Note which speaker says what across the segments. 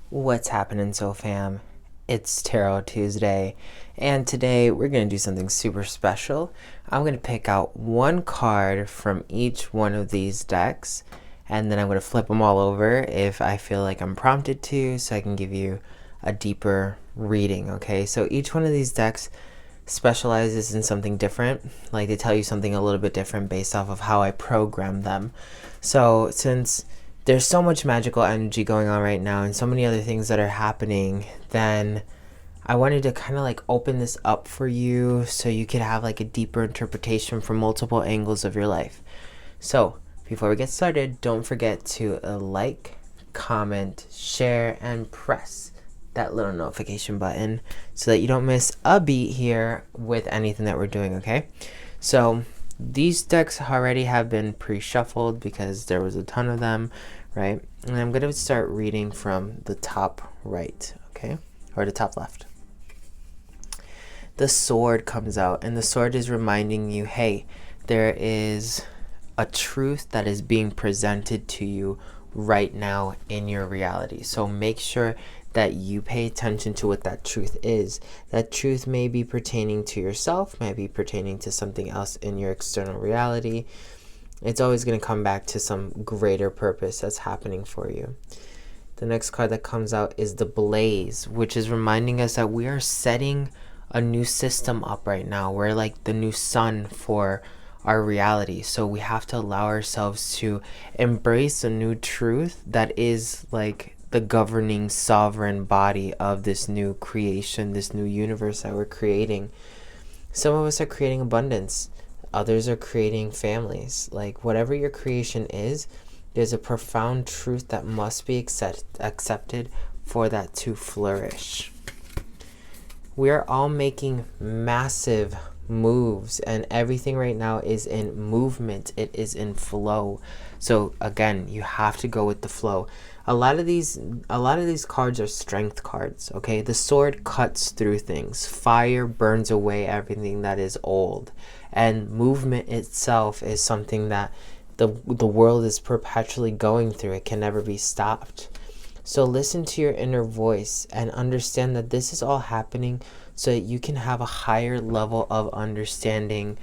Speaker 1: What's happening, so fam? It's Tarot Tuesday, and today we're going to do something super special. I'm going to pick out one card from each one of these decks, and then I'm going to flip them all over if I feel like I'm prompted to, so I can give you a deeper reading, okay? So each one of these decks specializes in something different. Like, they tell you something a little bit different based off of how I program them. So since there's so much magical energy going on right now and so many other things that are happening, then I wanted to kind of like open this up for you so you could have like a deeper interpretation from multiple angles of your life. So before we get started, don't forget to like, comment, share, and press that little notification button so that you don't miss a beat here with anything that we're doing, okay? So these decks already have been pre-shuffled because there was a ton of them, right? And I'm going to start reading from the top right, okay? Or the top left. The sword comes out, and the sword is reminding you, hey, there is a truth that is being presented to you right now in your reality. So make sure that you pay attention to what that truth is. That truth may be pertaining to yourself, may be pertaining to something else in your external reality. It's always going to come back to some greater purpose that's happening for you. The next card that comes out is the Blaze, which is reminding us that we are setting a new system up right now. We're like the new sun for our reality. So we have to allow ourselves to embrace a new truth that is like the governing sovereign body of this new creation, this new universe that we're creating. Some of us are creating abundance. Others are creating families. Like, whatever your creation is, there's a profound truth that must be accepted for that to flourish. We are all making massive moves, and everything right now is in movement. It is in flow. So again, you have to go with the flow. A lot of these cards are strength cards, okay? The sword cuts through things. Fire burns away everything that is old. And movement itself is something that the world is perpetually going through. It can never be stopped. So listen to your inner voice and understand that this is all happening so that you can have a higher level of understanding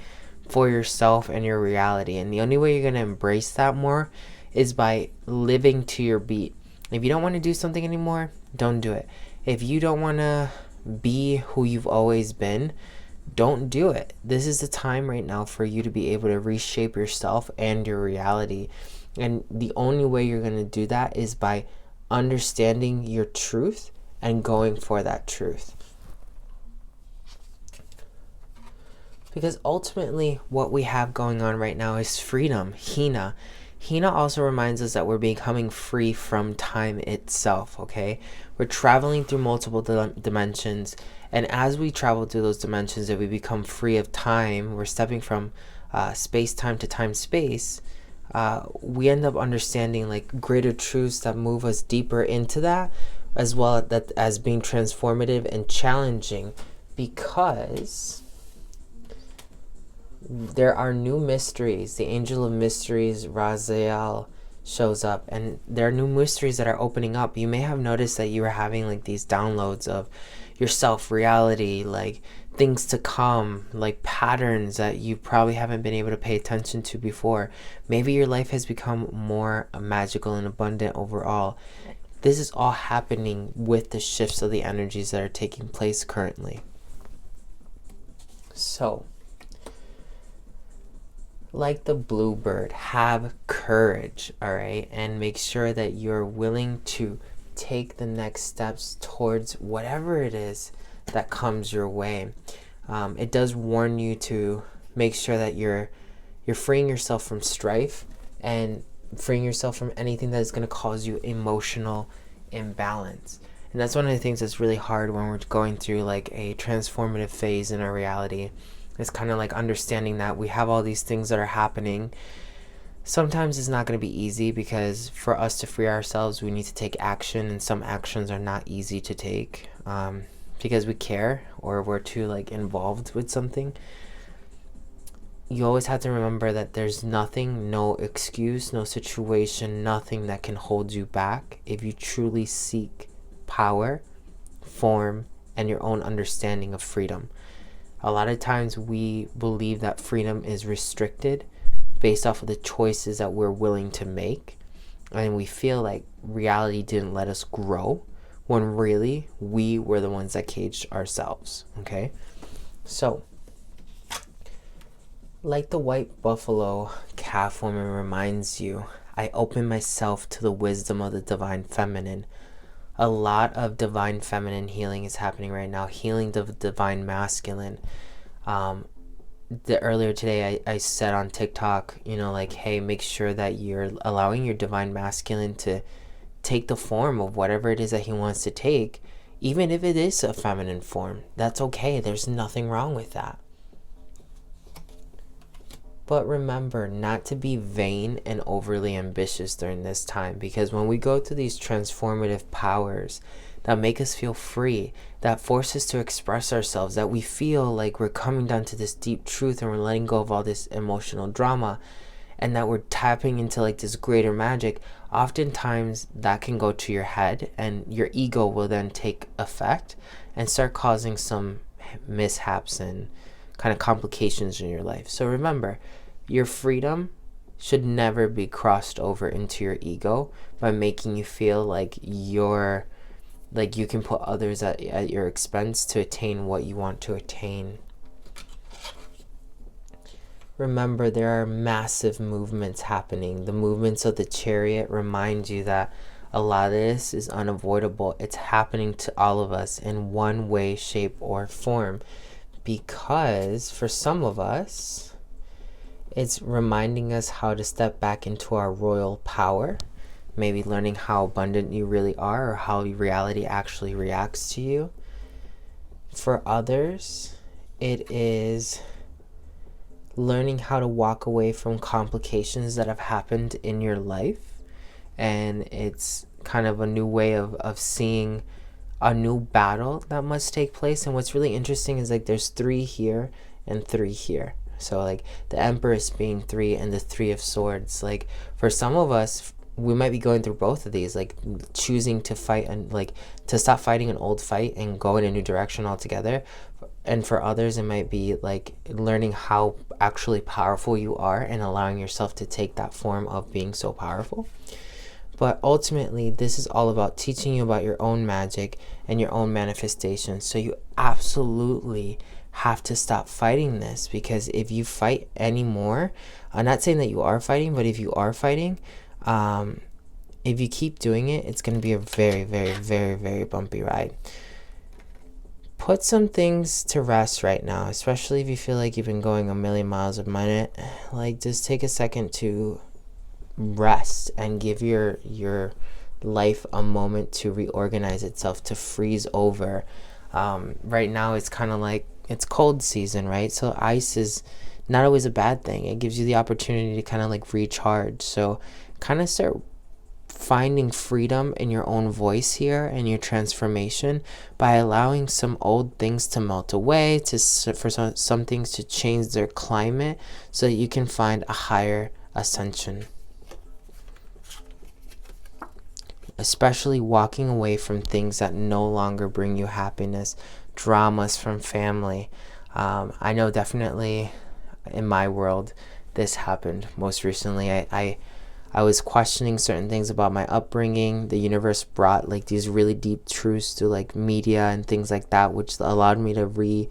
Speaker 1: for yourself and your reality. And the only way you're going to embrace that more is by living to your beat. If you don't want to do something anymore, don't do it. If you don't want to be who you've always been, don't do it. This is the time right now for you to be able to reshape yourself and your reality. And the only way you're going to do that is by understanding your truth and going for that truth. Because ultimately, what we have going on right now is freedom, Hina. Hina also reminds us that we're becoming free from time itself, okay? We're traveling through multiple dimensions, and as we travel through those dimensions, if we become free of time, we're stepping from space-time to time-space, we end up understanding like greater truths that move us deeper into that, as well as being transformative and challenging, because there are new mysteries. The angel of mysteries, Raziel, shows up, and there are new mysteries that are opening up. You may have noticed that you were having like these downloads of your self-reality, like things to come, like patterns that you probably haven't been able to pay attention to before. Maybe your life has become more magical and abundant overall. This is all happening with the shifts of the energies that are taking place currently. So, like the bluebird, have courage, all right? And make sure that you're willing to take the next steps towards whatever it is that comes your way. It does warn you to make sure that you're freeing yourself from strife and freeing yourself from anything that is going to cause you emotional imbalance. And that's one of the things that's really hard when we're going through like a transformative phase in our reality. It's kind of like understanding that we have all these things that are happening. Sometimes it's not going to be easy, because for us to free ourselves, we need to take action, and some actions are not easy to take because we care or we're too like involved with something. You always have to remember that there's nothing, no excuse, no situation, nothing that can hold you back if you truly seek power, form, and your own understanding of freedom. A lot of times we believe that freedom is restricted based off of the choices that we're willing to make, and we feel like reality didn't let us grow, when really we were the ones that caged ourselves. Okay, so like the white buffalo calf woman reminds you, I open myself to the wisdom of the divine feminine. A lot of divine feminine healing is happening right now, healing the divine masculine. Earlier today I said on TikTok, like, hey, make sure that you're allowing your divine masculine to take the form of whatever it is that he wants to take, even if it is a feminine form. That's okay. There's nothing wrong with that. But remember not to be vain and overly ambitious during this time, because when we go through these transformative powers that make us feel free, that force us to express ourselves, that we feel like we're coming down to this deep truth and we're letting go of all this emotional drama, and that we're tapping into like this greater magic, oftentimes that can go to your head, and your ego will then take effect and start causing some mishaps and kind of complications in your life. So remember, your freedom should never be crossed over into your ego by making you feel like you can put others at your expense to attain what you want to attain. Remember, there are massive movements happening. The movements of the chariot remind you that a lot of this is unavoidable. It's happening to all of us in one way, shape, or form. Because for some of us, it's reminding us how to step back into our royal power, maybe learning how abundant you really are, or how reality actually reacts to you. For others, it is learning how to walk away from complications that have happened in your life, and it's kind of a new way of seeing a new battle that must take place. And what's really interesting is like there's 3 here and 3 here. So like the Empress being 3 and the 3 of Swords. Like for some of us, we might be going through both of these, like choosing to fight and like to stop fighting an old fight and go in a new direction altogether. And for others, it might be like learning how actually powerful you are and allowing yourself to take that form of being so powerful. But ultimately, this is all about teaching you about your own magic and your own manifestation. So you absolutely have to stop fighting this, because if you fight anymore, I'm not saying that you are fighting, but if you are fighting, if you keep doing it, it's going to be a very, very, very, very bumpy ride. Put some things to rest right now, especially if you feel like you've been going a million miles a minute. Like, just take a second to rest and give your life a moment to reorganize itself, to freeze over. Right now it's kind of like it's cold season, right? So ice is not always a bad thing. It gives you the opportunity to kind of like recharge. So kind of start finding freedom in your own voice here and your transformation by allowing some old things to melt away, for some things to change their climate, so that you can find a higher ascension. Especially walking away from things that no longer bring you happiness, dramas from family. I know definitely in my world this happened most recently. I was questioning certain things about my upbringing. The universe brought like these really deep truths to like media and things like that, which allowed me to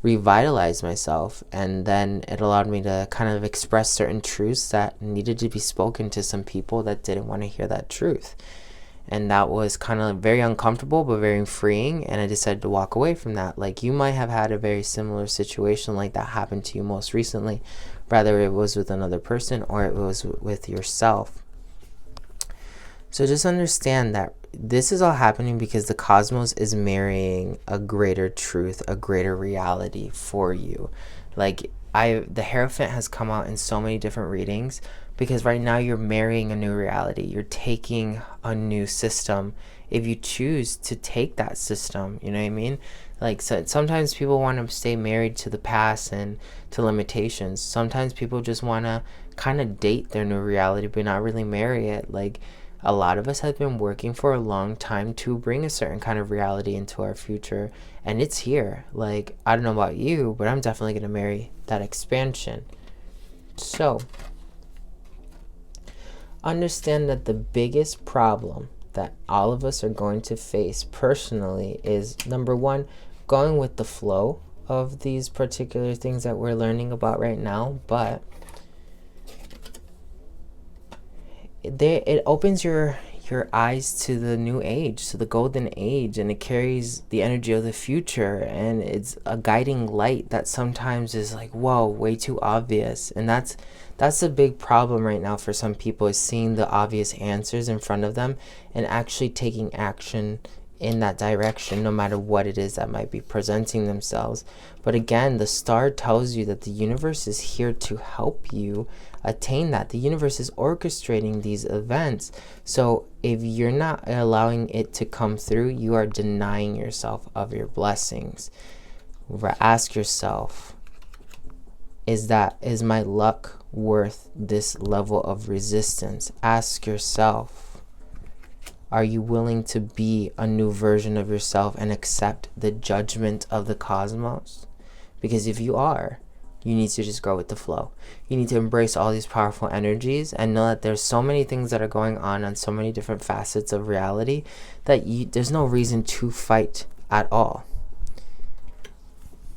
Speaker 1: revitalize myself. And then it allowed me to kind of express certain truths that needed to be spoken to some people that didn't want to hear that truth. And that was kind of very uncomfortable, but very freeing. And I decided to walk away from that. Like, you might have had a very similar situation like that happen to you most recently, whether it was with another person or it was with yourself. So just understand that this is all happening because the cosmos is marrying a greater truth, a greater reality for you. Like, the Hierophant has come out in so many different readings, because right now you're marrying a new reality. You're taking a new system if you choose to take that system, you know what I mean? Like, so sometimes people want to stay married to the past and to limitations. Sometimes people just want to kind of date their new reality but not really marry it. Like, A lot of us have been working for a long time to bring a certain kind of reality into our future, and it's here. Like, I don't know about you, but I'm definitely going to marry that expansion. So, understand that the biggest problem that all of us are going to face personally is, number one, going with the flow of these particular things that we're learning about right now, but it opens your eyes to the new age, to the golden age, and it carries the energy of the future, and it's a guiding light that sometimes is like, whoa, way too obvious. And that's a big problem right now for some people, is seeing the obvious answers in front of them and actually taking action in that direction, no matter what it is that might be presenting themselves. But again, the star tells you that the universe is here to help you attain that. The universe is orchestrating these events. So if you're not allowing it to come through, you are denying yourself of your blessings. Ask yourself, is my luck worth this level of resistance? Ask yourself, are you willing to be a new version of yourself and accept the judgment of the cosmos? Because if you are, you need to just go with the flow. You need to embrace all these powerful energies and know that there's so many things that are going on so many different facets of reality that there's no reason to fight at all.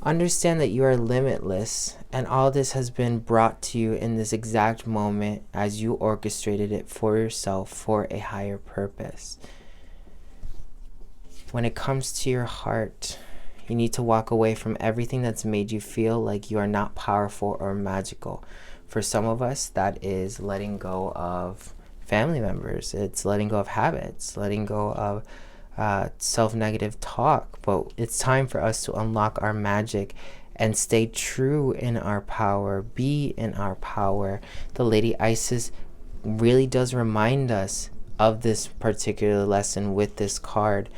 Speaker 1: Understand that you are limitless, and all this has been brought to you in this exact moment as you orchestrated it for yourself for a higher purpose. When it comes to your heart, you need to walk away from everything that's made you feel like you are not powerful or magical. For some of us, that is letting go of family members. It's letting go of habits, letting go of self-negative talk. But it's time for us to unlock our magic and stay true in our power, be in our power. The Lady Isis really does remind us of this particular lesson with this card.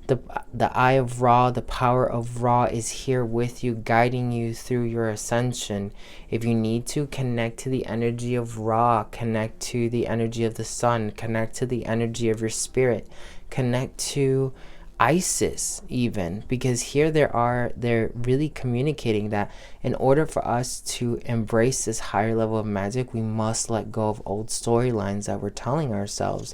Speaker 1: The Eye of Ra, the power of Ra is here with you, guiding you through your ascension. If you need to, connect to the energy of Ra, connect to the energy of the sun, connect to the energy of your spirit, connect to Isis even, because here they're really communicating that in order for us to embrace this higher level of magic, we must let go of old storylines that we're telling ourselves,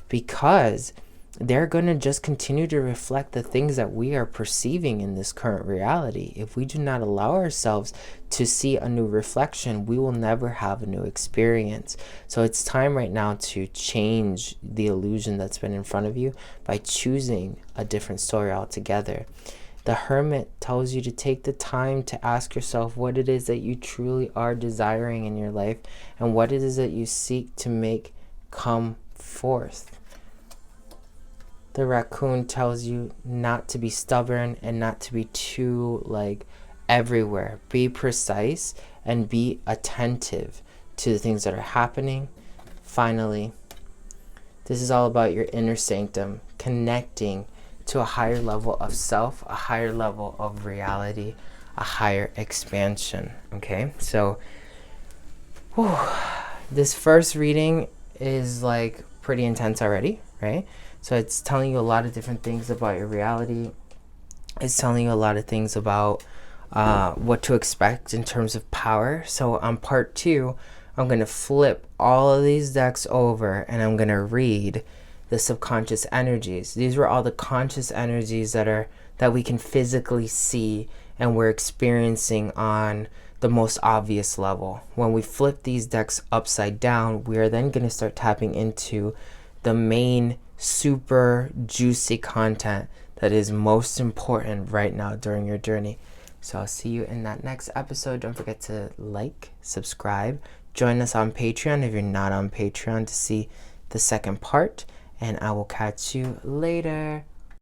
Speaker 1: because they're going to just continue to reflect the things that we are perceiving in this current reality. If we do not allow ourselves to see a new reflection, we will never have a new experience. So it's time right now to change the illusion that's been in front of you by choosing a different story altogether. The Hermit tells you to take the time to ask yourself what it is that you truly are desiring in your life and what it is that you seek to make come forth. The Raccoon tells you not to be stubborn and not to be too everywhere. Be precise and be attentive to the things that are happening. Finally, this is all about your inner sanctum, connecting to a higher level of self, a higher level of reality, a higher expansion. Okay, so this first reading is pretty intense already, right? So it's telling you a lot of different things about your reality. It's telling you a lot of things about what to expect in terms of power. So on part 2, I'm going to flip all of these decks over and I'm going to read the subconscious energies. These were all the conscious energies that we can physically see and we're experiencing on the most obvious level. When we flip these decks upside down, we are then going to start tapping into the main super juicy content that is most important right now during your journey. So I'll see you in that next episode. Don't forget to subscribe, join us on Patreon if you're not on Patreon to see the second part, and I will catch you later.